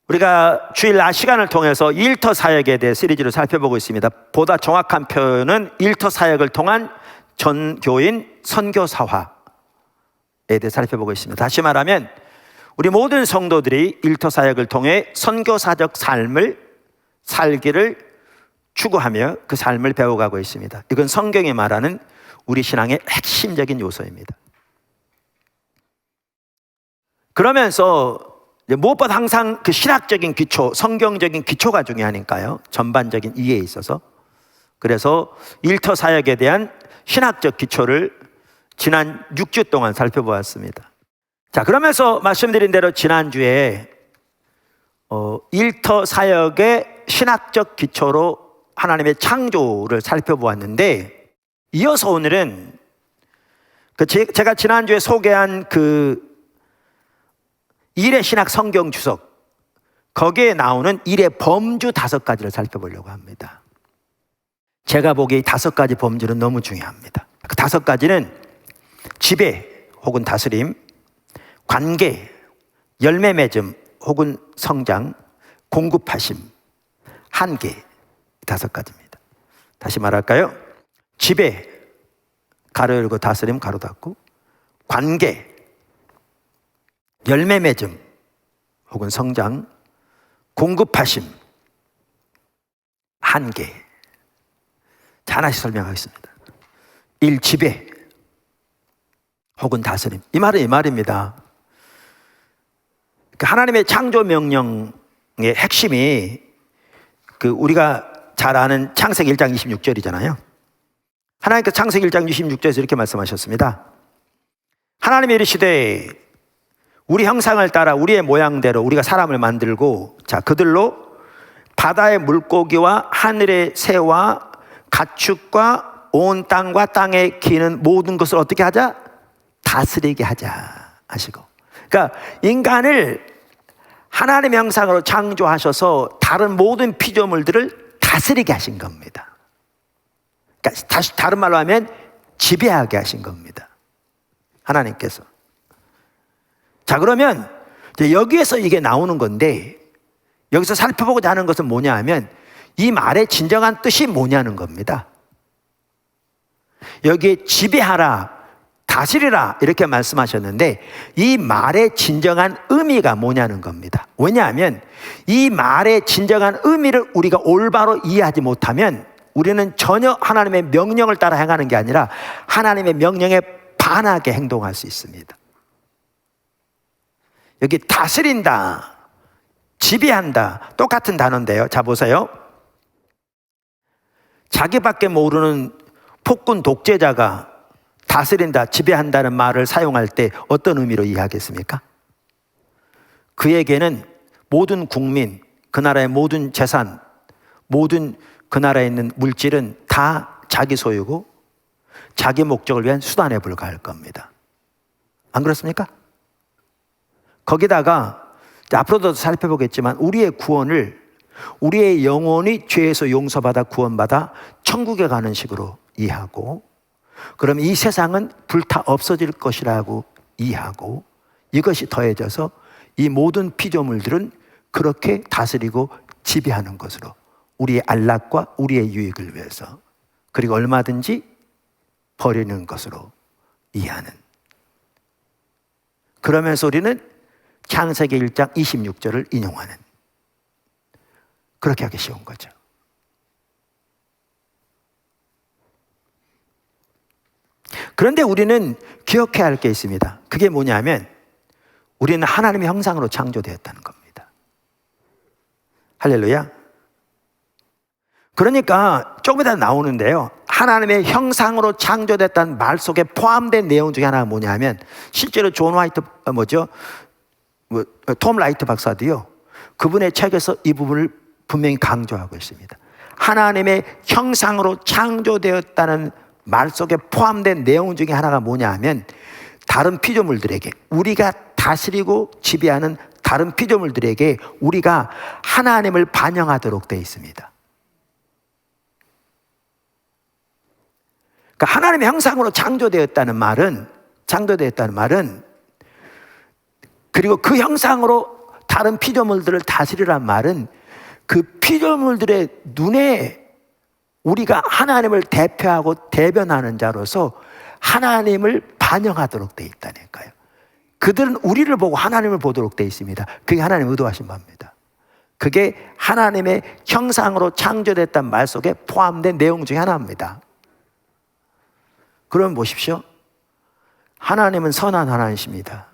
우리가 주일 낮 시간을 통해서 일터 사역에 대해 시리즈로 살펴보고 있습니다. 보다 정확한 표현은 일터 사역을 통한 전교인 선교사화에 대해 살펴보고 있습니다. 다시 말하면 우리 모든 성도들이 일터 사역을 통해 선교사적 삶을 살기를 추구하며 그 삶을 배워가고 있습니다. 이건 성경이 말하는 우리 신앙의 핵심적인 요소입니다. 그러면서 무엇보다 항상 그 신학적인 기초, 성경적인 기초가 중요하니까요. 전반적인 이해에 있어서. 그래서 일터 사역에 대한 신학적 기초를 지난 6주 동안 살펴보았습니다. 자, 그러면서 말씀드린 대로 지난주에 일터 사역의 신학적 기초로 하나님의 창조를 살펴보았는데, 이어서 오늘은 제가 지난주에 소개한 그 일의 신학 성경 주석, 거기에 나오는 일의 범주 5가지를 살펴보려고 합니다. 제가 보기에 5가지 범주는 너무 중요합니다. 그 5가지는 지배 혹은 다스림, 관계, 열매 맺음 혹은 성장, 공급하심, 한계, 5가지입니다. 다시 말할까요? 지배, 가로 열고 다스림, 가로 닫고, 관계, 열매 맺음 혹은 성장, 공급하심, 한계. 자, 하나씩 설명하겠습니다. 1. 지배 혹은 다스림. 이 말은 이 말입니다. 하나님의 창조 명령의 핵심이 우리가 잘 아는 창세기 1장 26절이잖아요. 하나님께서 창세기 1장 26절에서 이렇게 말씀하셨습니다. 하나님이 이르시되 우리 형상을 따라 우리의 모양대로 우리가 사람을 만들고, 자, 그들로 바다의 물고기와 하늘의 새와 가축과 온 땅과 땅에 기는 모든 것을 어떻게 하자? 다스리게 하자 하시고. 그러니까 인간을 하나님의 형상으로 창조하셔서 다른 모든 피조물들을 다스리게 하신 겁니다. 그러니까 다른 말로 하면 지배하게 하신 겁니다. 하나님께서. 자, 그러면 여기에서 이게 나오는 건데, 여기서 살펴보고자 하는 것은 뭐냐 하면 이 말의 진정한 뜻이 뭐냐는 겁니다. 여기에 지배하라, 다스리라 이렇게 말씀하셨는데 이 말의 진정한 의미가 뭐냐는 겁니다. 왜냐하면 이 말의 진정한 의미를 우리가 올바로 이해하지 못하면 우리는 전혀 하나님의 명령을 따라 행하는 게 아니라 하나님의 명령에 반하게 행동할 수 있습니다. 여기 다스린다, 지배한다, 똑같은 단어인데요. 자, 보세요. 자기밖에 모르는 폭군 독재자가 다스린다, 지배한다는 말을 사용할 때 어떤 의미로 이해하겠습니까? 그에게는 모든 국민, 그 나라의 모든 재산, 모든 그 나라에 있는 물질은 다 자기 소유고 자기 목적을 위한 수단에 불과할 겁니다. 안 그렇습니까? 거기다가 앞으로도 살펴보겠지만 우리의 구원을, 우리의 영혼이 죄에서 용서받아 구원받아 천국에 가는 식으로 이해하고, 그럼 이 세상은 불타 없어질 것이라고 이해하고, 이것이 더해져서 이 모든 피조물들은 그렇게 다스리고 지배하는 것으로 우리의 안락과 우리의 유익을 위해서, 그리고 얼마든지 버리는 것으로 이해하는. 그러면서 우리는 창세기 1장 26절을 인용하는, 그렇게 하기 쉬운 거죠. 그런데 우리는 기억해야 할 게 있습니다. 그게 뭐냐면 우리는 하나님의 형상으로 창조되었다는 겁니다. 할렐루야. 그러니까 조금 이따 나오는데요, 하나님의 형상으로 창조됐다는 말 속에 포함된 내용 중에 하나가 뭐냐면, 실제로 존 화이트, 톰 라이트 박사도요, 그분의 책에서 이 부분을 분명히 강조하고 있습니다. 하나님의 형상으로 창조되었다는 말 속에 포함된 내용 중에 하나가 뭐냐 하면, 다른 피조물들에게, 우리가 다스리고 지배하는 다른 피조물들에게 우리가 하나님을 반영하도록 되어 있습니다. 그러니까 하나님의 형상으로 창조되었다는 말은, 그리고 그 형상으로 다른 피조물들을 다스리란 말은 그 피조물들의 눈에 우리가 하나님을 대표하고 대변하는 자로서 하나님을 반영하도록 돼 있다니까요. 그들은 우리를 보고 하나님을 보도록 돼 있습니다. 그게 하나님 의도하신 바입니다. 그게 하나님의 형상으로 창조됐단 말 속에 포함된 내용 중에 하나입니다. 그러면 보십시오. 하나님은 선한 하나님이십니다.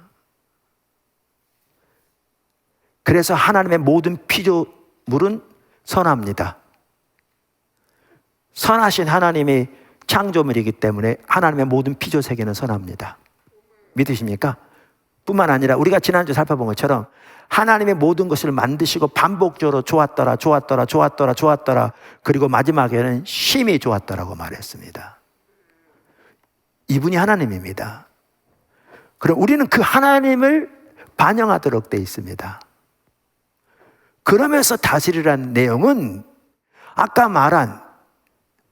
그래서 하나님의 모든 피조물은 선합니다. 선하신 하나님이 창조물이기 때문에 하나님의 모든 피조 세계는 선합니다. 믿으십니까? 뿐만 아니라 우리가 지난주 살펴본 것처럼 하나님의 모든 것을 만드시고 반복적으로 좋았더라, 좋았더라, 좋았더라, 좋았더라, 그리고 마지막에는 심히 좋았더라고 말했습니다. 이분이 하나님입니다. 그럼 우리는 그 하나님을 반영하도록 되어 있습니다. 그러면서 다스리라는 내용은 아까 말한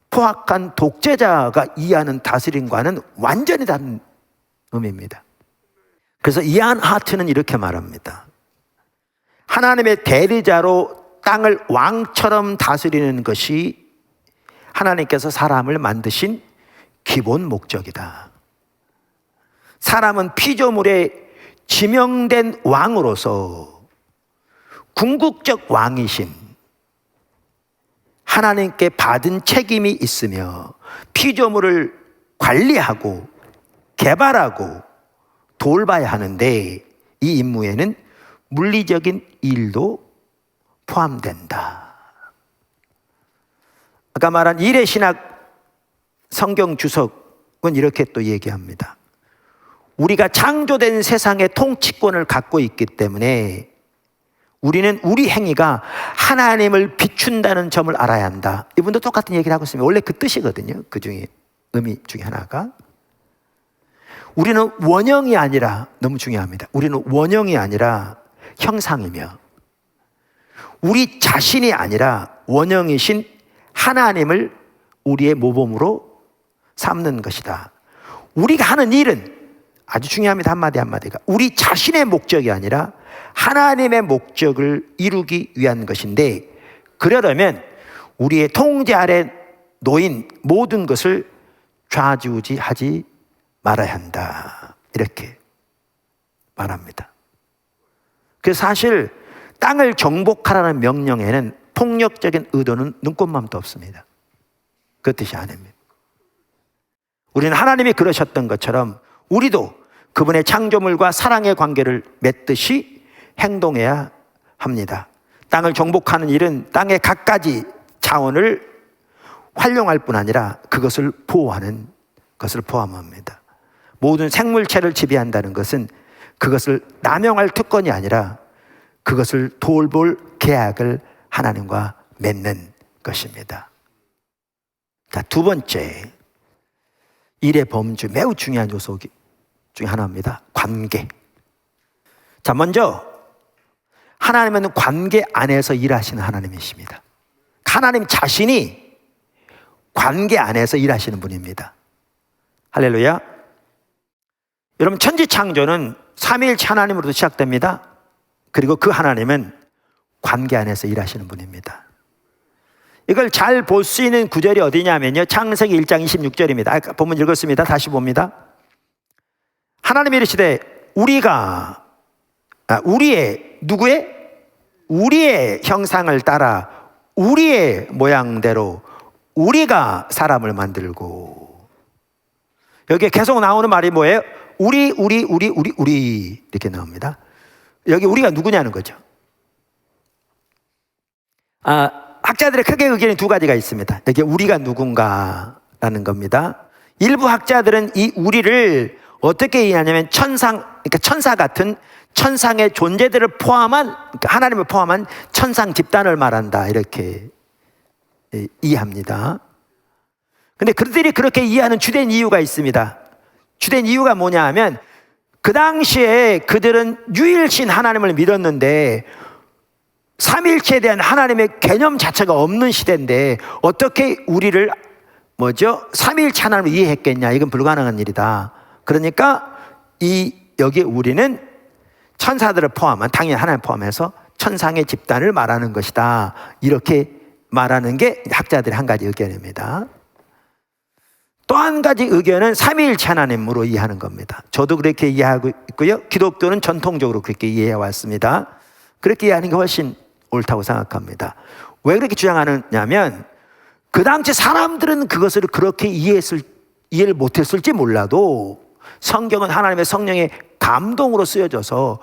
포악한 독재자가 이해하는 다스림과는 완전히 다른 의미입니다. 그래서 이안 하트는 이렇게 말합니다. 하나님의 대리자로 땅을 왕처럼 다스리는 것이 하나님께서 사람을 만드신 기본 목적이다. 사람은 피조물에 지명된 왕으로서 궁극적 왕이신 하나님께 받은 책임이 있으며 피조물을 관리하고 개발하고 돌봐야 하는데 이 임무에는 물리적인 일도 포함된다. 아까 말한 일해신학 성경 주석은 이렇게 또 얘기합니다. 우리가 창조된 세상의 통치권을 갖고 있기 때문에 우리는 우리 행위가 하나님을 비춘다는 점을 알아야 한다. 이분도 똑같은 얘기를 하고 있습니다. 원래 그 뜻이거든요. 그 중에 의미 중에 하나가 우리는 원형이 아니라, 너무 중요합니다. 우리는 원형이 아니라 형상이며 우리 자신이 아니라 원형이신 하나님을 우리의 모범으로 삼는 것이다. 우리가 하는 일은 아주 중요합니다. 한마디 한마디가 우리 자신의 목적이 아니라 하나님의 목적을 이루기 위한 것인데, 그러려면 우리의 통제 아래 놓인 모든 것을 좌지우지하지 말아야 한다. 이렇게 말합니다. 그래서 사실 땅을 정복하라는 명령에는 폭력적인 의도는 눈꼽만도 없습니다. 그 뜻이 아닙니다. 우리는 하나님이 그러셨던 것처럼 우리도 그분의 창조물과 사랑의 관계를 맺듯이 행동해야 합니다. 땅을 정복하는 일은 땅의 갖가지 자원을 활용할 뿐 아니라 그것을 보호하는 것을 포함합니다. 모든 생물체를 지배한다는 것은 그것을 남용할 특권이 아니라 그것을 돌볼 계약을 하나님과 맺는 것입니다. 자, 두 번째, 일의 범주, 매우 중요한 요소 중에 하나입니다. 관계. 자, 먼저 하나님은 관계 안에서 일하시는 하나님이십니다. 하나님 자신이 관계 안에서 일하시는 분입니다. 할렐루야. 여러분, 천지창조는 삼위일체 하나님으로부터 시작됩니다. 그리고 그 하나님은 관계 안에서 일하시는 분입니다. 이걸 잘 볼 수 있는 구절이 어디냐면요, 창세기 1장 26절입니다. 아까 본문 읽었습니다. 다시 봅니다. 하나님이 이르시되 우리의 형상을 따라 우리의 모양대로 우리가 사람을 만들고. 여기에 계속 나오는 말이 뭐예요? 우리 이렇게 나옵니다. 여기 우리가 누구냐는 거죠. 학자들의 크게 의견이 두 가지가 있습니다. 여기 우리가 누군가라는 겁니다. 일부 학자들은 이 우리를 어떻게 이해하냐면 그러니까 천사 같은 천상의 존재들을 포함한, 그러니까 하나님을 포함한 천상 집단을 말한다, 이렇게 이해합니다. 근데 그들이 그렇게 이해하는 주된 이유가 있습니다. 주된 이유가 뭐냐 하면 그 당시에 그들은 유일신 하나님을 믿었는데 삼위일체에 대한 하나님의 개념 자체가 없는 시대인데 어떻게 우리를 삼위일체 하나님을 이해했겠냐. 이건 불가능한 일이다. 그러니까 여기 우리는 천사들을 포함한, 당연히 하나님 포함해서 천상의 집단을 말하는 것이다. 이렇게 말하는 게 학자들의 한 가지 의견입니다. 또 한 가지 의견은 삼위일체 하나님으로 이해하는 겁니다. 저도 그렇게 이해하고 있고요. 기독교는 전통적으로 그렇게 이해해 왔습니다. 그렇게 이해하는 게 훨씬 옳다고 생각합니다. 왜 그렇게 주장하느냐면 그 당시 사람들은 그것을 그렇게 이해를 못했을지 몰라도 성경은 하나님의 성령의 감동으로 쓰여져서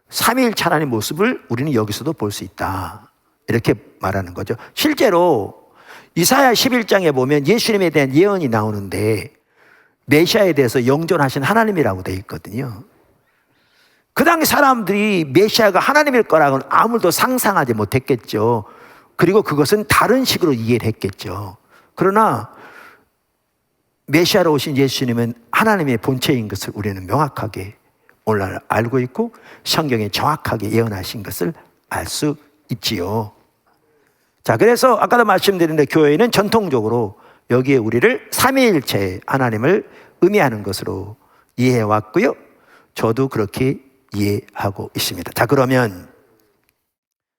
삼위일체 하나님의 모습을 우리는 여기서도 볼 수 있다. 이렇게 말하는 거죠. 실제로 이사야 11장에 보면 예수님에 대한 예언이 나오는데 메시아에 대해서 영존하신 하나님이라고 되어 있거든요. 그 당시 사람들이 메시아가 하나님일 거라고는 아무도 상상하지 못했겠죠. 그리고 그것은 다른 식으로 이해를 했겠죠. 그러나 메시아로 오신 예수님은 하나님의 본체인 것을 우리는 명확하게 오늘 알고 있고 성경에 정확하게 예언하신 것을 알 수 있지요. 자, 그래서 아까도 말씀드린 대로 교회는 전통적으로 여기에 우리를 삼위일체 하나님을 의미하는 것으로 이해해 왔고요. 저도 그렇게 이해하고 있습니다. 자, 그러면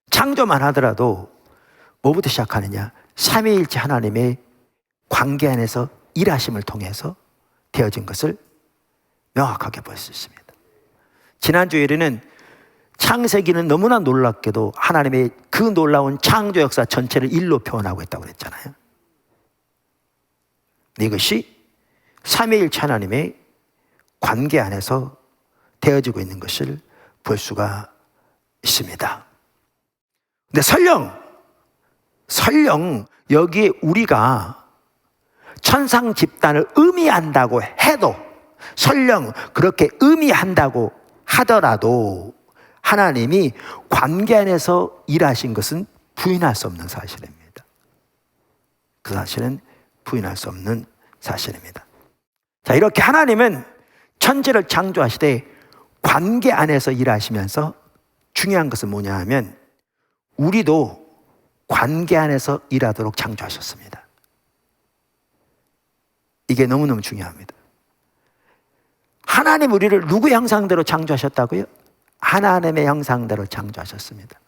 창조만 하더라도 뭐부터 시작하느냐? 삼위일체 하나님의 관계 안에서 일하심을 통해서 되어진 것을 명확하게 볼 수 있습니다. 지난주에는 창세기는 너무나 놀랍게도 하나님의 그 놀라운 창조 역사 전체를 일로 표현하고 있다고 그랬잖아요. 이것이 삼위일체 하나님의 관계 안에서 되어지고 있는 것을 볼 수가 있습니다. 근데 설령 여기에 우리가 천상 집단을 의미한다고 해도, 설령 그렇게 의미한다고 하더라도 하나님이 관계 안에서 일하신 것은 부인할 수 없는 사실입니다. 그 사실은 부인할 수 없는 사실입니다. 자, 이렇게 하나님은 천지를 창조하시되 관계 안에서 일하시면서 중요한 것은 뭐냐 하면 우리도 관계 안에서 일하도록 창조하셨습니다. 이게 너무너무 중요합니다. 하나님 우리를 누구의 형상대로 창조하셨다고요? 하나님의 형상대로 창조하셨습니다.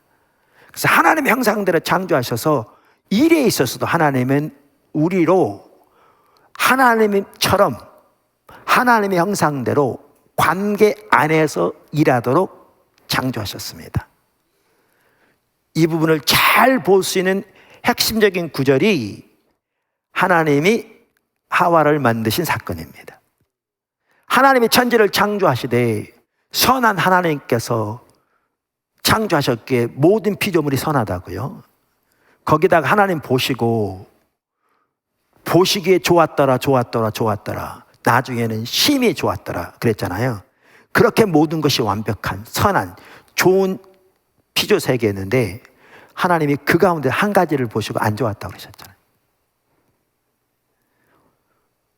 그래서 하나님의 형상대로 창조하셔서 일에 있어서도 하나님은 우리로 하나님처럼 하나님의 형상대로 관계 안에서 일하도록 창조하셨습니다. 이 부분을 잘 볼 수 있는 핵심적인 구절이 하나님이 하와를 만드신 사건입니다. 하나님이 천지를 창조하시되 선한 하나님께서 창조하셨기에 모든 피조물이 선하다고요. 거기다가 하나님 보시기에 좋았더라. 나중에는 심히 좋았더라 그랬잖아요. 그렇게 모든 것이 완벽한 선한 좋은 피조 세계였는데 하나님이 그 가운데 한 가지를 보시고 안 좋았다고 그러셨잖아요.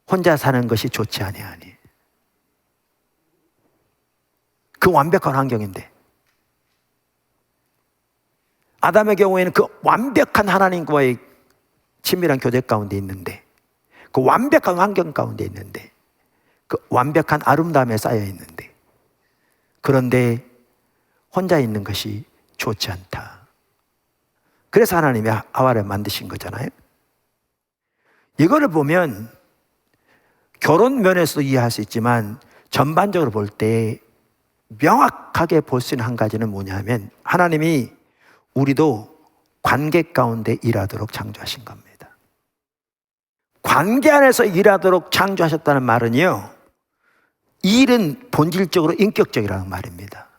혼자 사는 것이 좋지 아니하니. 그 완벽한 환경인데 아담의 경우에는 그 완벽한 하나님과의 친밀한 교제 가운데 있는데, 그 완벽한 환경 가운데 있는데, 그 완벽한 아름다움에 쌓여 있는데, 그런데 혼자 있는 것이 좋지 않다. 그래서 하나님이 하와를 만드신 거잖아요. 이거를 보면 결혼 면에서도 이해할 수 있지만 전반적으로 볼 때 명확하게 볼 수 있는 한 가지는 뭐냐면 하나님이 우리도 관계 가운데 일하도록 창조하신 겁니다. 관계 안에서 일하도록 창조하셨다는 말은요, 일은 본질적으로 인격적이라는 말입니다.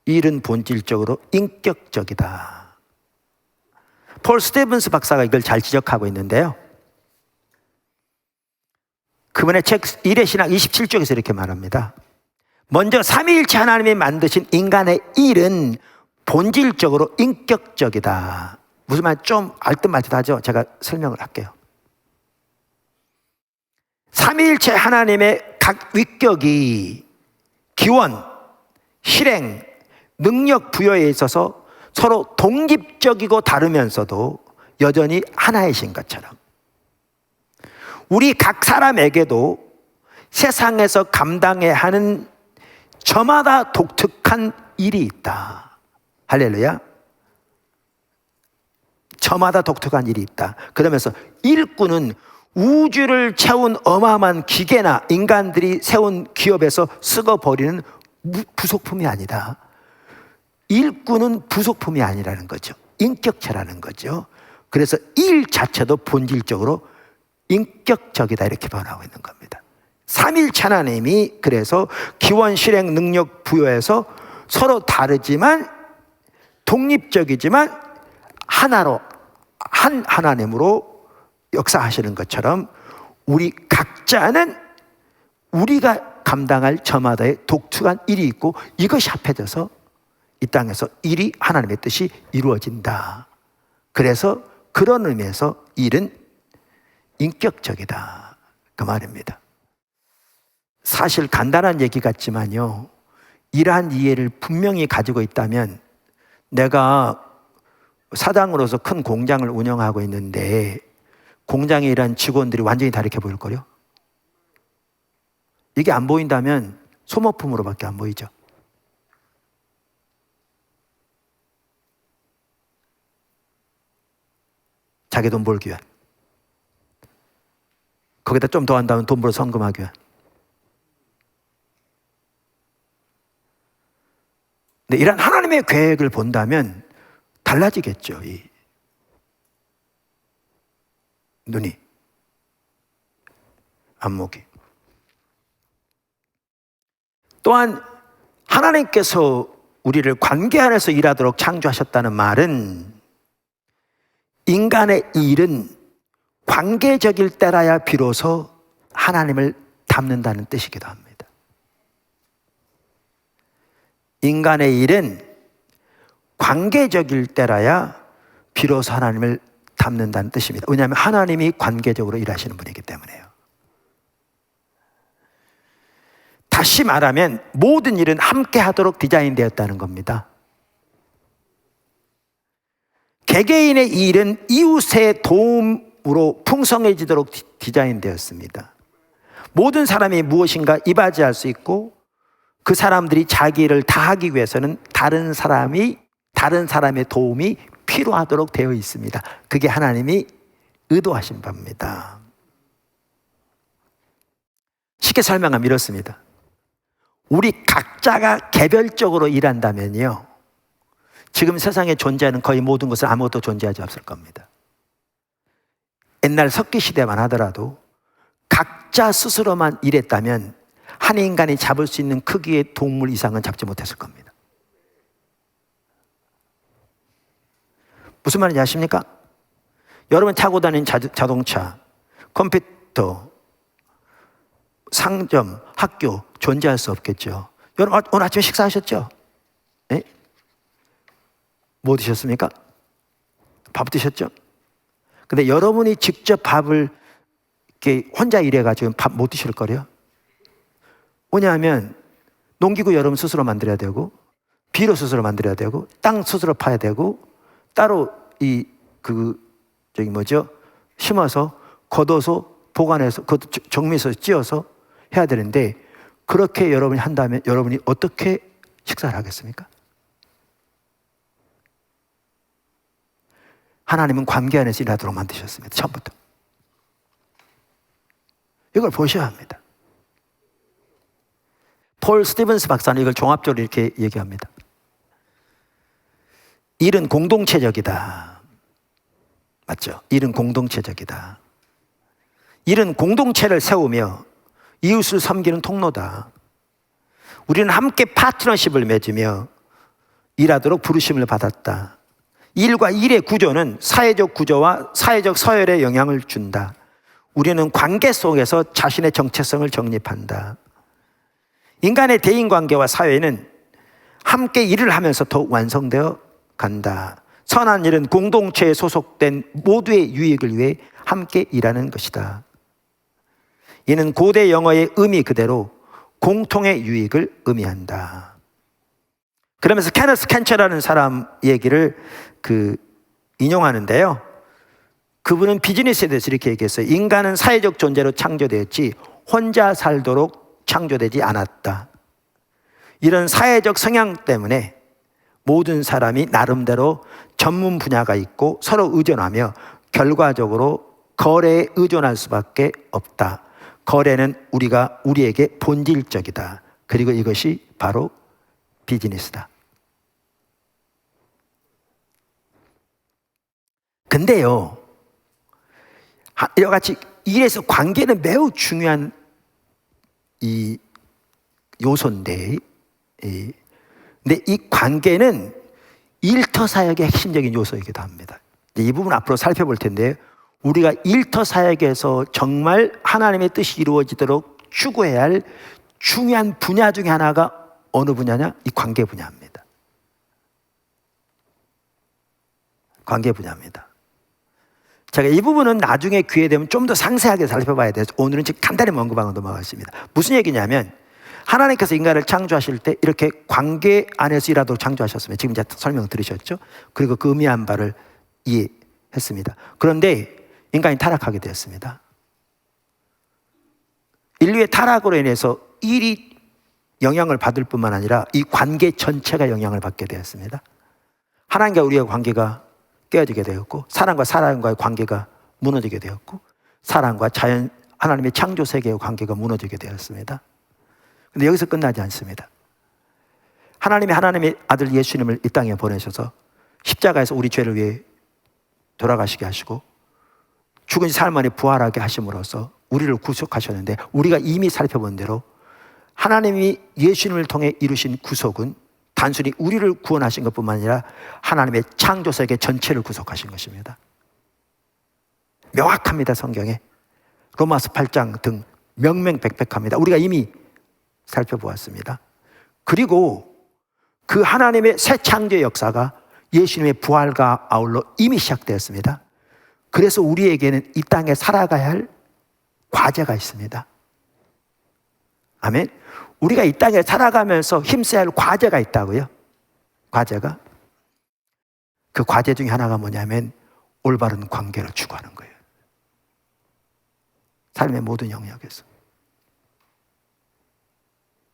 일은 본질적으로 인격적이다. 폴 스티븐스 박사가 이걸 잘 지적하고 있는데요, 그분의 책 일의 신학 27쪽에서 이렇게 말합니다. 먼저 삼위일체 하나님이 만드신 인간의 일은 본질적으로 인격적이다. 무슨 말 좀 알듯말듯 하죠? 제가 설명을 할게요. 삼위일체 하나님의 각 위격이 기원, 실행, 능력 부여에 있어서 서로 독립적이고 다르면서도 여전히 하나이신 것처럼 우리 각 사람에게도 세상에서 감당해야 하는 저마다 독특한 일이 있다. 할렐루야. 저마다 독특한 일이 있다. 그러면서 일꾼은 우주를 채운 어마어마한 기계나 인간들이 세운 기업에서 썩어버리는 부속품이 아니다. 일꾼은 부속품이 아니라는 거죠. 인격체라는 거죠. 그래서 일 자체도 본질적으로 인격적이다 이렇게 변하고 있는 겁니다. 삼일체 하나님이 그래서 기원, 실행, 능력 부여해서 서로 다르지만 독립적이지만 하나로 한 하나님으로 역사하시는 것처럼 우리 각자는 우리가 감당할 저마다의 독특한 일이 있고 이것이 합해져서 이 땅에서 일이 하나님의 뜻이 이루어진다. 그래서 그런 의미에서 일은 인격적이다 그 말입니다. 사실 간단한 얘기 같지만요, 이러한 이해를 분명히 가지고 있다면 내가 사장으로서 큰 공장을 운영하고 있는데 공장에 일하는 직원들이 완전히 다르게 보일 거요. 이게 안 보인다면 소모품으로밖에 안 보이죠. 자기 돈 벌기 위한, 거기다 좀 더 한다면 돈 벌어 성금하기 위한. 근데 이런 하나님의 계획을 본다면 달라지겠죠. 이 눈이, 안목이. 또한 하나님께서 우리를 관계 안에서 일하도록 창조하셨다는 말은 인간의 일은 관계적일 때라야 비로소 하나님을 닮는다는 뜻이기도 합니다. 인간의 일은 관계적일 때라야 비로소 하나님을 닮는다는 뜻입니다. 왜냐하면 하나님이 관계적으로 일하시는 분이기 때문에요. 다시 말하면 모든 일은 함께 하도록 디자인되었다는 겁니다. 개개인의 일은 이웃의 도움으로 풍성해지도록 디자인되었습니다. 모든 사람이 무엇인가 이바지할 수 있고 그 사람들이 자기 일을 다 하기 위해서는 다른 사람의 도움이 필요하도록 되어 있습니다. 그게 하나님이 의도하신 바입니다. 쉽게 설명하면 이렇습니다. 우리 각자가 개별적으로 일한다면요, 지금 세상에 존재하는 거의 모든 것은 아무것도 존재하지 없을 겁니다. 옛날 석기 시대만 하더라도 각자 스스로만 일했다면 한 인간이 잡을 수 있는 크기의 동물 이상은 잡지 못했을 겁니다. 무슨 말인지 아십니까? 여러분 타고 다니는 자동차, 컴퓨터, 상점, 학교 존재할 수 없겠죠. 여러분 오늘 아침에 식사하셨죠? 네? 뭐 드셨습니까? 밥 드셨죠? 근데 여러분이 직접 밥을 이렇게 혼자 일해가지고 밥 못 드실 거래요. 뭐냐면 농기구 여러분 스스로 만들어야 되고, 비료 스스로 만들어야 되고, 땅 스스로 파야 되고, 따로 심어서 걷어서 보관해서 정미해서 찧어서 해야 되는데, 그렇게 여러분이 한다면 여러분이 어떻게 식사를 하겠습니까? 하나님은 관계 안에서 일하도록 만드셨습니다. 처음부터. 이걸 보셔야 합니다. 폴 스티븐스 박사는 이걸 종합적으로 이렇게 얘기합니다. 일은 공동체적이다. 맞죠? 일은 공동체적이다. 일은 공동체를 세우며 이웃을 섬기는 통로다. 우리는 함께 파트너십을 맺으며 일하도록 부르심을 받았다. 일과 일의 구조는 사회적 구조와 사회적 서열에 영향을 준다. 우리는 관계 속에서 자신의 정체성을 정립한다. 인간의 대인관계와 사회는 함께 일을 하면서 더욱 완성되어 간다. 선한 일은 공동체에 소속된 모두의 유익을 위해 함께 일하는 것이다. 이는 고대 영어의 의미 그대로 공통의 유익을 의미한다. 그러면서 케너스 켄처라는 사람 얘기를 인용하는데요, 그분은 비즈니스에 대해서 이렇게 얘기했어요. 인간은 사회적 존재로 창조되었지 혼자 살도록 창조되지 않았다. 이런 사회적 성향 때문에 모든 사람이 나름대로 전문 분야가 있고 서로 의존하며 결과적으로 거래에 의존할 수밖에 없다. 거래는 우리에게 본질적이다. 그리고 이것이 바로 비즈니스다. 근데요, 이와 같이 일에서 관계는 매우 중요한 이 요소인데, 근데 이 관계는 일터 사역의 핵심적인 요소이기도 합니다. 이 부분 앞으로 살펴볼 텐데, 우리가 일터 사역에서 정말 하나님의 뜻이 이루어지도록 추구해야 할 중요한 분야 중에 하나가 어느 분야냐? 이 관계 분야입니다. 관계 분야입니다. 제가 이 부분은 나중에 기회 되면 좀 더 상세하게 살펴봐야 돼요. 오늘은 지금 간단히 언급하고 넘어가겠습니다. 무슨 얘기냐면 하나님께서 인간을 창조하실 때 이렇게 관계 안에서 일하도록 창조하셨습니다. 지금 제가 설명 들으셨죠? 그리고 그 의미한 바를 이해했습니다. 그런데 인간이 타락하게 되었습니다. 인류의 타락으로 인해서 일이 영향을 받을 뿐만 아니라 이 관계 전체가 영향을 받게 되었습니다. 하나님과 우리의 관계가 깨어지게 되었고, 사람과 사람과의 관계가 무너지게 되었고, 사람과 자연, 하나님의 창조 세계의 관계가 무너지게 되었습니다. 근데 여기서 끝나지 않습니다. 하나님의 아들 예수님을 이 땅에 보내셔서 십자가에서 우리 죄를 위해 돌아가시게 하시고 죽은 지 사흘 만에 부활하게 하심으로써 우리를 구속하셨는데, 우리가 이미 살펴본 대로 하나님이 예수님을 통해 이루신 구속은 단순히 우리를 구원하신 것뿐만 아니라 하나님의 창조 세계 전체를 구속하신 것입니다. 명확합니다. 성경에 로마서 8장 등 명명백백합니다. 우리가 이미 살펴보았습니다. 그리고 그 하나님의 새 창조의 역사가 예수님의 부활과 아울러 이미 시작되었습니다. 그래서 우리에게는 이 땅에 살아가야 할 과제가 있습니다. 아멘. 우리가 이 땅에 살아가면서 힘써야 할 과제가 있다고요. 과제가. 그 과제 중에 하나가 뭐냐면 올바른 관계를 추구하는 거예요. 삶의 모든 영역에서.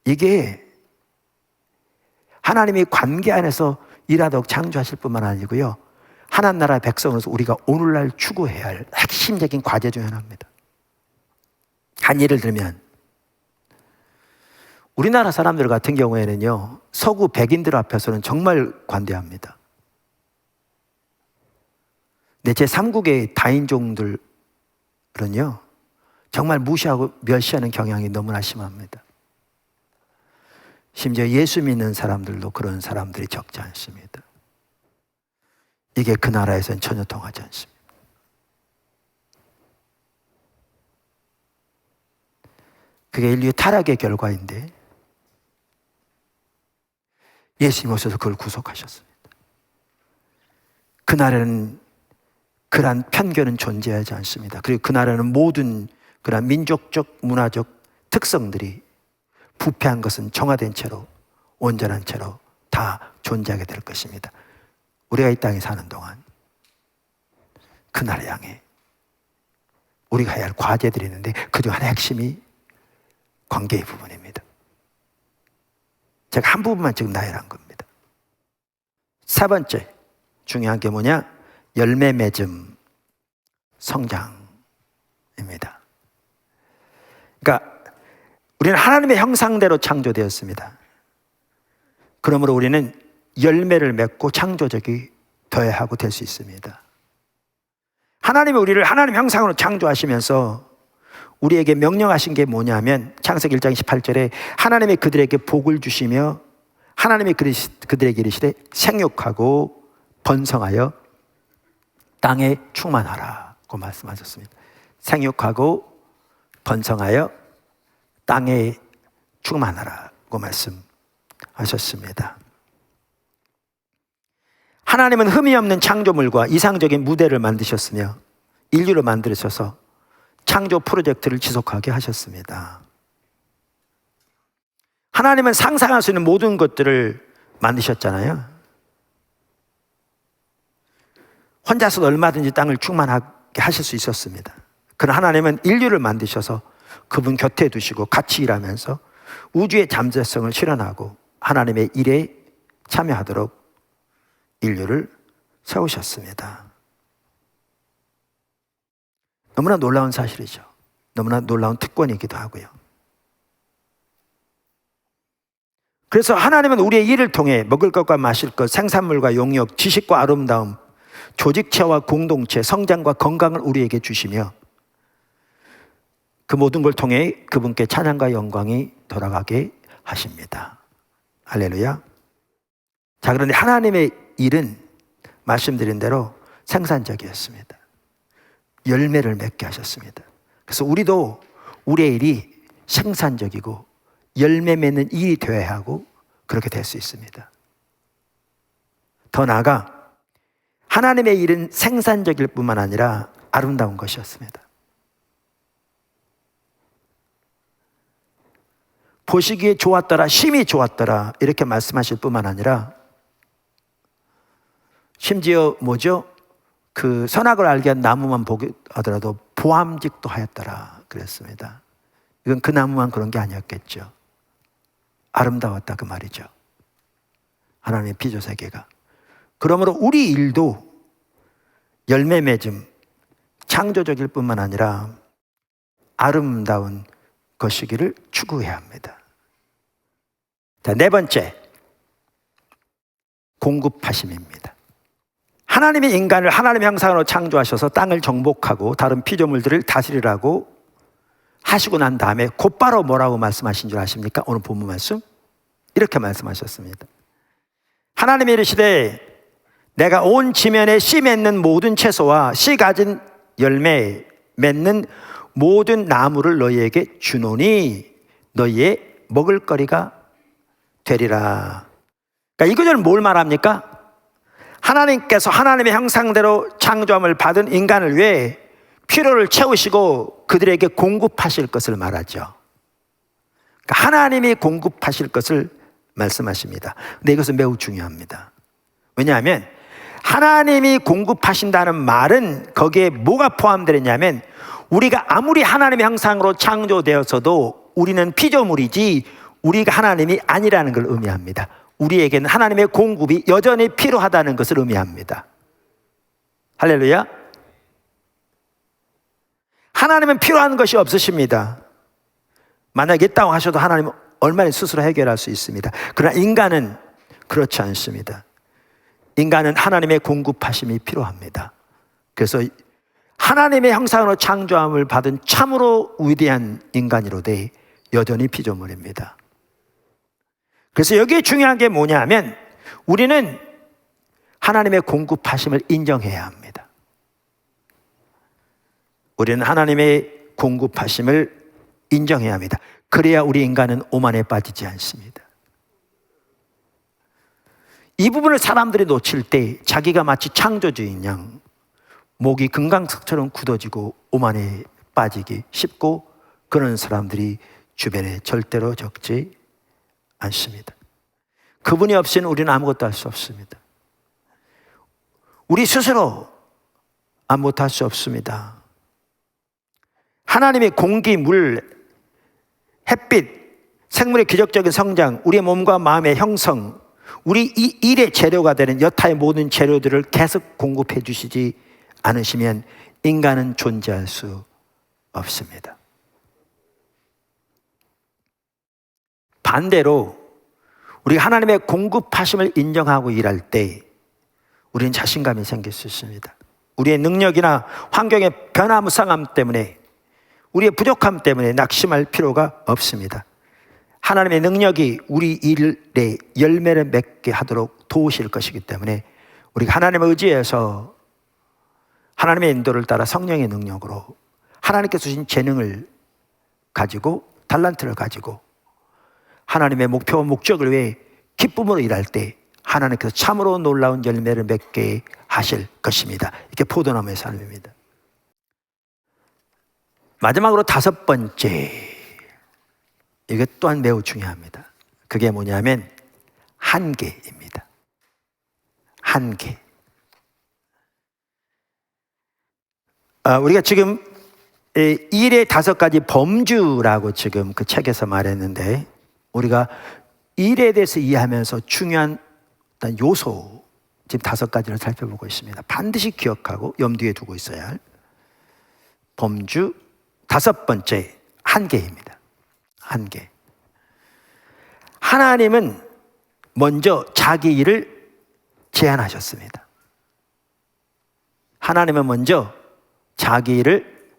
이게 하나님이 관계 안에서 일하도록 창조하실 뿐만 아니고요, 하나님 나라의 백성으로서 우리가 오늘날 추구해야 할 핵심적인 과제 중에 하나입니다. 한 예를 들면 우리나라 사람들 같은 경우에는요, 서구 백인들 앞에서는 정말 관대합니다. 근데 제3국의 다인종들은요, 정말 무시하고 멸시하는 경향이 너무나 심합니다. 심지어 예수 믿는 사람들도 그런 사람들이 적지 않습니다. 이게 그 나라에서는 전혀 통하지 않습니다. 그게 인류의 타락의 결과인데 예수님 오셔서 그걸 구속하셨습니다. 그날에는 그러한 편견은 존재하지 않습니다. 그리고 그날에는 모든 그러한 민족적, 문화적 특성들이 부패한 것은 정화된 채로, 온전한 채로 다 존재하게 될 것입니다. 우리가 이 땅에 사는 동안 그날을 향해 우리가 해야 할 과제들이 있는데 그중 하나의 핵심이 관계의 부분입니다. 제가 한 부분만 지금 나열한 겁니다. 세 번째 중요한 게 뭐냐? 열매 맺음, 성장입니다. 그러니까 우리는 하나님의 형상대로 창조되었습니다. 그러므로 우리는 열매를 맺고 창조적이 되어야 하고 될 수 있습니다. 하나님이 우리를 하나님 형상으로 창조하시면서 우리에게 명령하신 게 뭐냐면 창세기 1장 18절에 하나님이 그들에게 복을 주시며 하나님이 그들에게 이르시되 생육하고 번성하여 땅에 충만하라고 말씀하셨습니다. 생육하고 번성하여 땅에 충만하라고 말씀하셨습니다. 하나님은 흠이 없는 창조물과 이상적인 무대를 만드셨으며 인류를 만드셔서 창조 프로젝트를 지속하게 하셨습니다. 하나님은 상상할 수 있는 모든 것들을 만드셨잖아요. 혼자서 얼마든지 땅을 충만하게 하실 수 있었습니다. 그러나 하나님은 인류를 만드셔서 그분 곁에 두시고 같이 일하면서 우주의 잠재성을 실현하고 하나님의 일에 참여하도록 인류를 세우셨습니다. 너무나 놀라운 사실이죠. 너무나 놀라운 특권이기도 하고요. 그래서 하나님은 우리의 일을 통해 먹을 것과 마실 것, 생산물과 용역, 지식과 아름다움, 조직체와 공동체, 성장과 건강을 우리에게 주시며 그 모든 걸 통해 그분께 찬양과 영광이 돌아가게 하십니다. 할렐루야. 자, 그런데 하나님의 일은 말씀드린 대로 생산적이었습니다. 열매를 맺게 하셨습니다. 그래서 우리도 우리의 일이 생산적이고 열매 맺는 일이 되어야 하고 그렇게 될 수 있습니다. 더 나아가 하나님의 일은 생산적일 뿐만 아니라 아름다운 것이었습니다. 보시기에 좋았더라, 심히 좋았더라 이렇게 말씀하실 뿐만 아니라 심지어 그 선악을 알게 한 나무만 보게 하더라도 보암직도 하였더라 그랬습니다. 이건 그 나무만 그런 게 아니었겠죠. 아름다웠다 그 말이죠. 하나님의 피조세계가. 그러므로 우리 일도 열매 맺음, 창조적일 뿐만 아니라 아름다운 것이기를 추구해야 합니다. 자, 네 번째, 공급하심입니다. 하나님이 인간을 하나님의 형상으로 창조하셔서 땅을 정복하고 다른 피조물들을 다스리라고 하시고 난 다음에 곧바로 뭐라고 말씀하신 줄 아십니까? 오늘 본문 말씀 이렇게 말씀하셨습니다. 하나님이 이르시되 내가 온 지면에 씨 맺는 모든 채소와 씨 가진 열매 맺는 모든 나무를 너희에게 주노니 너희의 먹을거리가 되리라. 그러니까 이 구절은 뭘 말합니까? 하나님께서 하나님의 형상대로 창조함을 받은 인간을 위해 필요를 채우시고 그들에게 공급하실 것을 말하죠. 그러니까 하나님이 공급하실 것을 말씀하십니다. 근데 이것은 매우 중요합니다. 왜냐하면 하나님이 공급하신다는 말은 거기에 뭐가 포함되느냐면 우리가 아무리 하나님의 형상으로 창조되어서도 우리는 피조물이지 우리가 하나님이 아니라는 걸 의미합니다. 우리에게는 하나님의 공급이 여전히 필요하다는 것을 의미합니다. 할렐루야. 하나님은 필요한 것이 없으십니다. 만약에 있다고 하셔도 하나님은 얼마나 스스로 해결할 수 있습니다. 그러나 인간은 그렇지 않습니다. 인간은 하나님의 공급하심이 필요합니다. 그래서 하나님의 형상으로 창조함을 받은 참으로 위대한 인간이로되 여전히 피조물입니다. 그래서 여기에 중요한 게 뭐냐면 우리는 하나님의 공급하심을 인정해야 합니다. 우리는 하나님의 공급하심을 인정해야 합니다. 그래야 우리 인간은 오만에 빠지지 않습니다. 이 부분을 사람들이 놓칠 때 자기가 마치 창조주인 양 목이 금강석처럼 굳어지고 오만에 빠지기 쉽고 그런 사람들이 주변에 절대로 적지 않습니다. 그분이 없이는 우리는 아무것도 할 수 없습니다. 우리 스스로 아무것도 할 수 없습니다. 하나님의 공기, 물, 햇빛, 생물의 기적적인 성장, 우리의 몸과 마음의 형성, 우리 이 일의 재료가 되는 여타의 모든 재료들을 계속 공급해 주시지 않으시면 인간은 존재할 수 없습니다. 반대로 우리가 하나님의 공급하심을 인정하고 일할 때 우리는 자신감이 생길 수 있습니다. 우리의 능력이나 환경의 변화무쌍함 때문에 우리의 부족함 때문에 낙심할 필요가 없습니다. 하나님의 능력이 우리 일에 열매를 맺게 하도록 도우실 것이기 때문에 우리가 하나님을 의지해서 하나님의 인도를 따라 성령의 능력으로 하나님께서 주신 재능을 가지고 달란트를 가지고 하나님의 목표와 목적을 위해 기쁨으로 일할 때 하나님께서 참으로 놀라운 열매를 맺게 하실 것입니다. 이게 포도나무의 삶입니다. 마지막으로 다섯 번째, 이게 또한 매우 중요합니다. 그게 뭐냐면 한계입니다. 한계. 우리가 지금 일의 다섯 가지 범주라고 지금 그 책에서 말했는데 우리가 일에 대해서 이해하면서 중요한 어떤 요소, 지금 5가지를 살펴보고 있습니다. 반드시 기억하고 염두에 두고 있어야 할 범주 5번째, 한계입니다. 한계. 하나님은 먼저 자기 일을 제안하셨습니다. 하나님은 먼저 자기 일을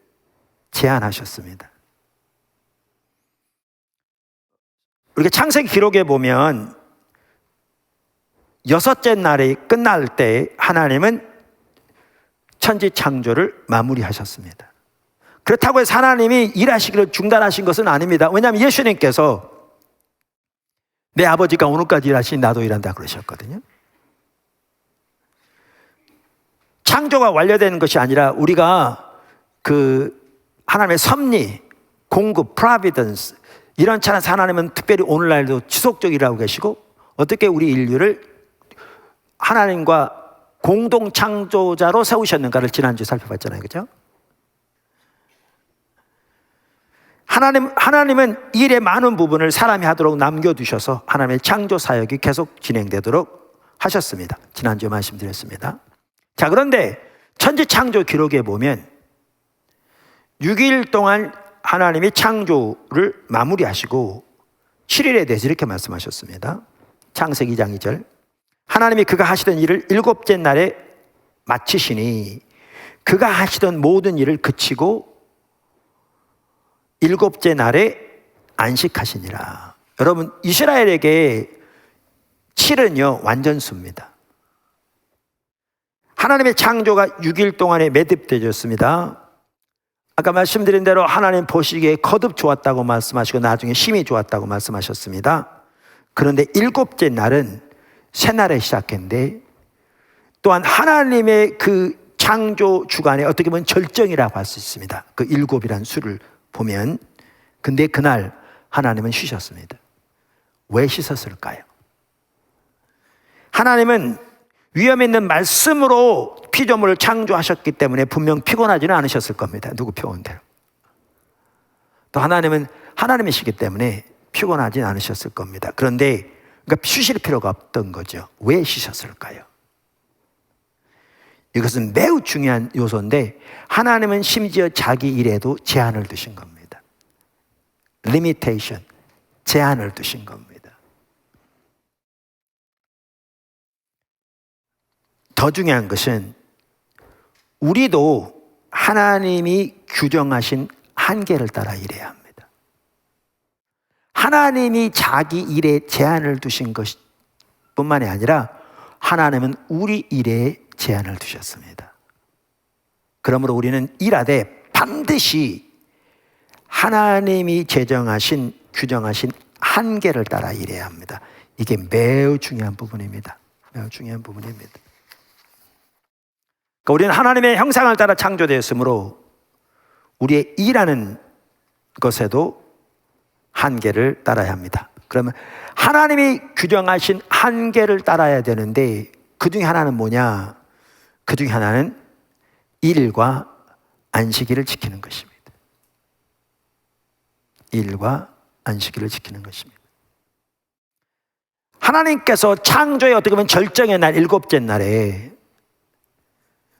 제안하셨습니다. 우리가 창세기 기록에 보면 6째 날이 끝날 때 하나님은 천지 창조를 마무리하셨습니다. 그렇다고 해서 하나님이 일하시기를 중단하신 것은 아닙니다. 왜냐하면 예수님께서 내 아버지가 오늘까지 일하시니 나도 일한다 그러셨거든요. 창조가 완료되는 것이 아니라 우리가 하나님의 섭리, 공급, 프로비던스 이런 차원에서 하나님은 특별히 오늘날도 지속적이라고 계시고 어떻게 우리 인류를 하나님과 공동 창조자로 세우셨는가를 지난주에 살펴봤잖아요. 그죠? 하나님은 일의 많은 부분을 사람이 하도록 남겨두셔서 하나님의 창조 사역이 계속 진행되도록 하셨습니다. 지난주에 말씀드렸습니다. 자, 그런데 천지 창조 기록에 보면 6일 동안 하나님이 창조를 마무리하시고 7일에 대해서 이렇게 말씀하셨습니다. 창세기 2장 2절. 하나님이 그가 하시던 일을 7째 날에 마치시니 그가 하시던 모든 일을 그치고 7째 날에 안식하시니라. 여러분, 이스라엘에게 7은요 완전수입니다. 하나님의 창조가 6일 동안에 매듭되었습니다. 아까 말씀드린 대로 하나님 보시기에 거듭 좋았다고 말씀하시고 나중에 심히 좋았다고 말씀하셨습니다. 그런데 7째 날은 새날에 시작했는데 또한 하나님의 그 창조 주간에 어떻게 보면 절정이라고 할 수 있습니다. 그 7이라는 수를 보면. 근데 그날 하나님은 쉬셨습니다. 왜 쉬셨을까요? 하나님은 위험 있는 말씀으로 피조물을 창조하셨기 때문에 분명 피곤하지는 않으셨을 겁니다. 누구 표현대로. 또 하나님은 하나님이시기 때문에 피곤하지는 않으셨을 겁니다. 그런데 그러니까 쉬실 필요가 없던 거죠. 왜 쉬셨을까요? 이것은 매우 중요한 요소인데 하나님은 심지어 자기 일에도 제한을 두신 겁니다. 리미테이션, 제한을 두신 겁니다. 더 중요한 것은 우리도 하나님이 규정하신 한계를 따라 일해야 합니다. 하나님이 자기 일에 제한을 두신 것뿐만이 아니라 하나님은 우리 일에 제한을 두셨습니다. 그러므로 우리는 일하되 반드시 하나님이 제정하신, 규정하신 한계를 따라 일해야 합니다. 이게 매우 중요한 부분입니다. 매우 중요한 부분입니다. 그러니까 우리는 하나님의 형상을 따라 창조되었으므로 우리의 일하는 것에도 한계를 따라야 합니다. 그러면 하나님이 규정하신 한계를 따라야 되는데 그 중에 하나는 뭐냐? 그 중에 하나는 일과 안식일을 지키는 것입니다. 일과 안식일을 지키는 것입니다. 하나님께서 창조의 어떻게 보면 절정의 날 7째 날에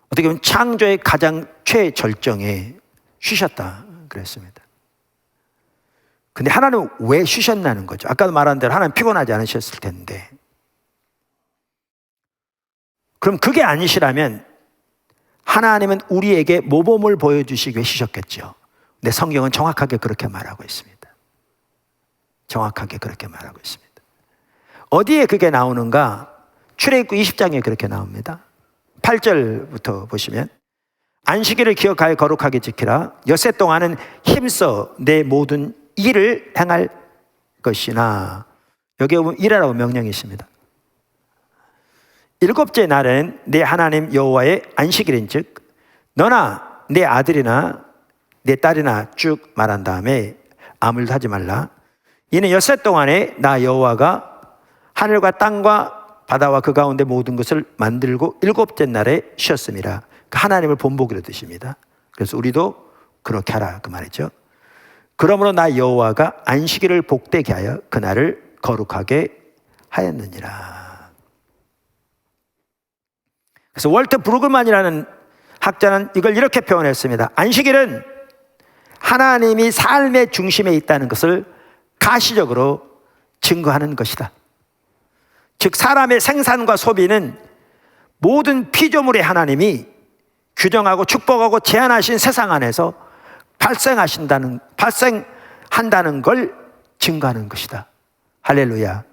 어떻게 보면 창조의 가장 최절정에 쉬셨다 그랬습니다. 근데 하나님은 왜 쉬셨나는 거죠. 아까도 말한 대로 하나님 피곤하지 않으셨을 텐데. 그럼 그게 아니시라면 하나님은 우리에게 모범을 보여주시기 위해 쉬셨겠죠. 근데 성경은 정확하게 그렇게 말하고 있습니다. 정확하게 그렇게 말하고 있습니다. 어디에 그게 나오는가? 출애굽기 20장에 그렇게 나옵니다. 8절부터 보시면 안식일을 기억하여 거룩하게 지키라. 엿새 동안은 힘써 내 모든 일을 행할 것이나, 여기 보면 일하라고 명령이 있습니다. 7째 날은 내 하나님 여호와의 안식일인즉 너나 내 아들이나 내 딸이나 쭉 말한 다음에 아무 일도 하지 말라. 이는 엿새 동안에 나 여호와가 하늘과 땅과 바다와 그 가운데 모든 것을 만들고 7째 날에 쉬었습니다. 하나님을 본보기로 드십니다. 그래서 우리도 그렇게 하라 그 말이죠. 그러므로 나 여호와가 안식일을 복되게 하여 그날을 거룩하게 하였느니라. 그래서 월트 브루글만이라는 학자는 이걸 이렇게 표현했습니다. 안식일은 하나님이 삶의 중심에 있다는 것을 가시적으로 증거하는 것이다. 즉 사람의 생산과 소비는 모든 피조물의 하나님이 규정하고 축복하고 제한하신 세상 안에서 발생한다는 걸 증거하는 것이다. 할렐루야.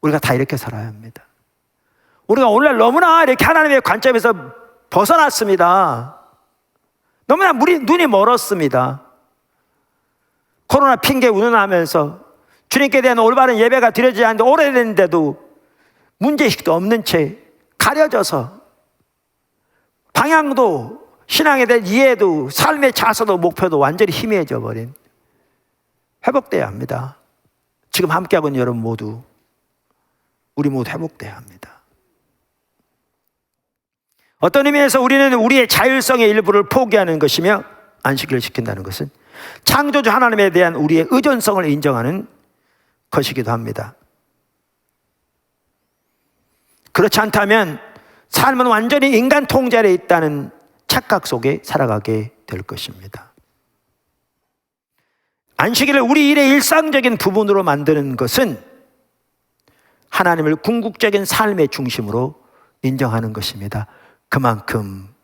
우리가 다 이렇게 살아야 합니다. 우리가 오늘날 너무나 이렇게 하나님의 관점에서 벗어났습니다. 너무나 눈이 멀었습니다. 코로나 핑계 운운하면서 주님께 대한 올바른 예배가 드려지지 않는데 오래됐는데도 문제의식도 없는 채 가려져서 방향도 신앙에 대한 이해도 삶의 자세도 목표도 완전히 희미해져 버린, 회복돼야 합니다. 지금 함께하고 있는 여러분 모두, 우리 모두 회복돼야 합니다. 어떤 의미에서 우리는 우리의 자율성의 일부를 포기하는 것이며 안식일을 지킨다는 것은 창조주 하나님에 대한 우리의 의존성을 인정하는 것이기도 합니다. 그렇지 않다면 삶은 완전히 인간 통제 아래 있다는 착각 속에 살아가게 될 것입니다. 안식일을 우리 일의 일상적인 부분으로 만드는 것은 하나님을 궁극적인 삶의 중심으로 인정하는 것입니다. 그만큼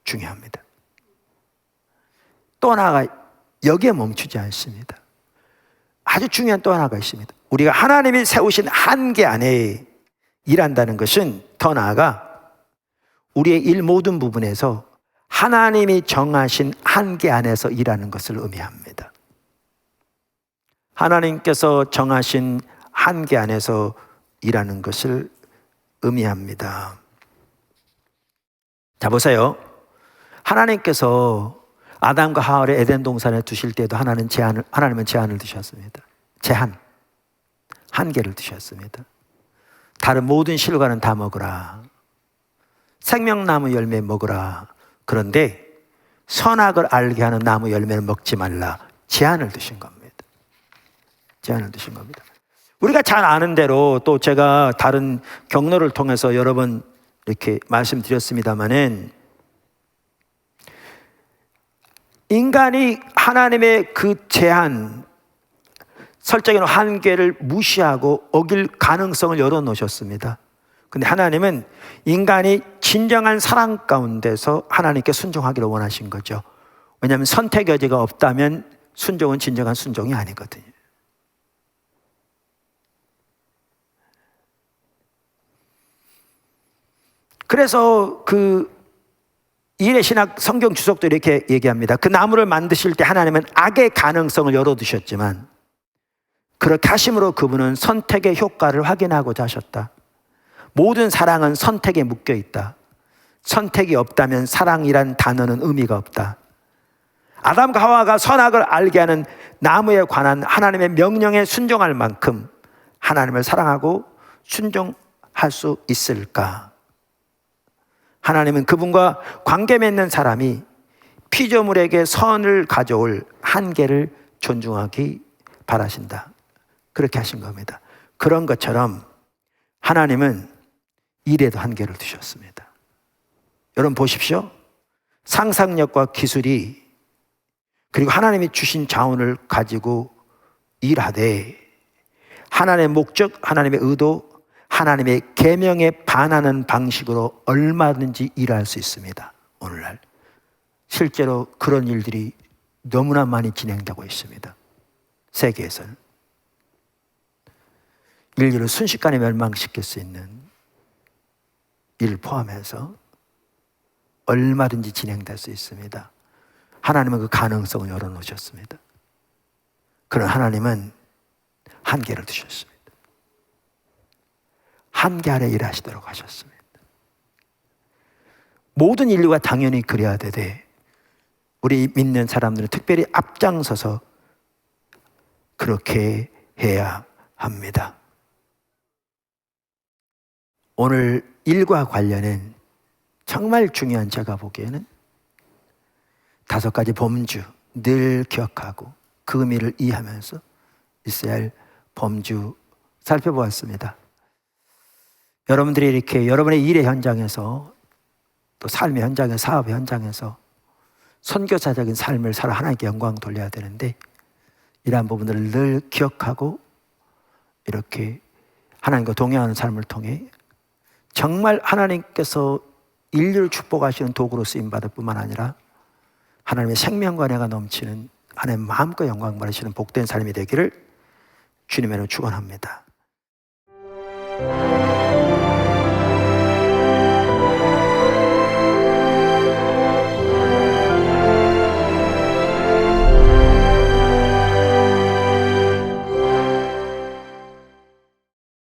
중요합니다. 또 하나가 여기에 멈추지 않습니다. 아주 중요한 또 하나가 있습니다. 우리가 하나님이 세우신 한계 안에 일한다는 것은 더 나아가 우리의 일 모든 부분에서 하나님이 정하신 한계 안에서 일하는 것을 의미합니다. 하나님께서 정하신 한계 안에서 일하는 것을 의미합니다. 자, 보세요. 하나님께서 아담과 하와를 에덴 동산에 두실 때도 하나님은 제한을 두셨습니다. 한계를 두셨습니다. 다른 모든 실과는 다 먹으라. 생명나무 열매 먹으라. 그런데 선악을 알게 하는 나무 열매를 먹지 말라. 제한을 두신 겁니다. 제한을 두신 겁니다. 우리가 잘 아는 대로, 또 제가 다른 경로를 통해서 여러 번 이렇게 말씀드렸습니다마는, 인간이 하나님의 그 제한, 설정해놓은 한계를 무시하고 어길 가능성을 열어놓으셨습니다. 근데 하나님은 인간이 진정한 사랑 가운데서 하나님께 순종하기를 원하신 거죠. 왜냐하면 선택의 여지가 없다면 순종은 진정한 순종이 아니거든요. 그래서 그 이일의 신학 성경 주석도 이렇게 얘기합니다. 그 나무를 만드실 때 하나님은 악의 가능성을 열어두셨지만 그렇게 하심으로 그분은 선택의 효과를 확인하고자 하셨다. 모든 사랑은 선택에 묶여 있다. 선택이 없다면 사랑이란 단어는 의미가 없다. 아담과 하와가 선악을 알게 하는 나무에 관한 하나님의 명령에 순종할 만큼 하나님을 사랑하고 순종할 수 있을까? 하나님은 그분과 관계 맺는 사람이 피조물에게 선을 가져올 한계를 존중하기 바라신다. 그렇게 하신 겁니다. 그런 것처럼 하나님은 일에도 한계를 두셨습니다. 여러분 보십시오. 상상력과 기술이, 그리고 하나님이 주신 자원을 가지고 일하되 하나님의 목적, 하나님의 의도, 하나님의 계명에 반하는 방식으로 얼마든지 일할 수 있습니다. 오늘날 실제로 그런 일들이 너무나 많이 진행되고 있습니다. 세계에서는 인류를 순식간에 멸망시킬 수 있는 일 포함해서 얼마든지 진행될 수 있습니다. 하나님은 그 가능성을 열어놓으셨습니다. 그런 하나님은 한계를 두셨습니다. 한계 아래 일하시도록 하셨습니다. 모든 인류가 당연히 그래야 되되 우리 믿는 사람들은 특별히 앞장서서 그렇게 해야 합니다. 오늘 일과 관련된 정말 중요한, 제가 보기에는 5가지 범주 늘 기억하고 그 의미를 이해하면서 있어야 할 범주 살펴보았습니다. 여러분들이 이렇게 여러분의 일의 현장에서 또 삶의 현장에서 사업의 현장에서 선교사적인 삶을 살아 하나님께 영광 돌려야 되는데 이러한 부분들을 늘 기억하고 이렇게 하나님과 동행하는 삶을 통해 정말 하나님께서 인류를 축복하시는 도구로 쓰임받을 뿐만 아니라 하나님의 생명과 은혜가 넘치는 하나님 마음과 영광 받으시는 복된 삶이 되기를 주님의 이름으로 축원합니다.